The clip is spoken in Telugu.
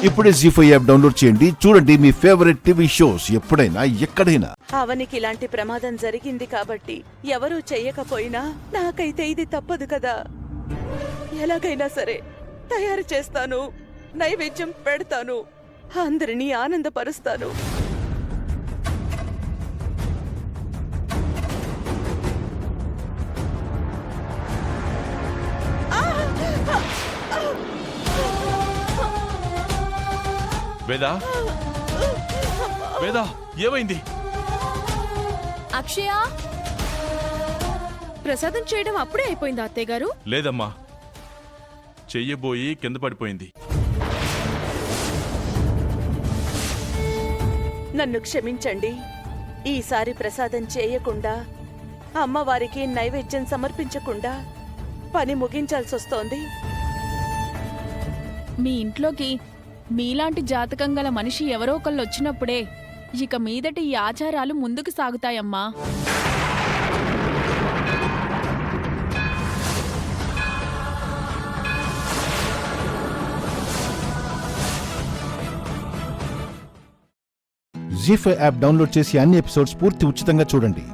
ఇప్పుడే జీ5 యాప్ డౌన్లోడ్ చేయండి. చూడండి మీ ఫేవరెట్ టీవీ షోస్ ఎప్పుడైనా ఎక్కడైనా. అవనికి ఇలాంటి ప్రమాదం జరిగింది కాబట్టి ఎవరూ చెయ్యకపోయినా నాకైతే ఇది తప్పదు కదా. ఎలాగైనా సరే తయారు చేస్తాను, నైవేద్యం పెడతాను, అందరినీ ఆనందపరుస్తాను. వేదా, వేదా, ఏమైంది? అక్షయ, ప్రసాదం చేయడం అప్పుడే అయిపోయింది అత్తయ్య గారు? లేదమ్మా, చెయ్యబోయి కింద పడిపోయింది. నన్ను క్షమించండి. ఈసారి ప్రసాదం చేయకుండా, అమ్మవారికి నైవేద్యం సమర్పించకుండా పని ముగించాల్సొస్తోంది. మీ ఇంట్లోకి మీలాంటి జాతకం గల మనిషి ఎవరో ఒకళ్ళు వచ్చినప్పుడే ఇక మీదటి ఈ ఆచారాలు ముందుకు సాగుతాయమ్మా. జీ5 యాప్ డౌన్లోడ్ చేసి అన్ని ఎపిసోడ్స్ పూర్తి ఉచితంగా చూడండి.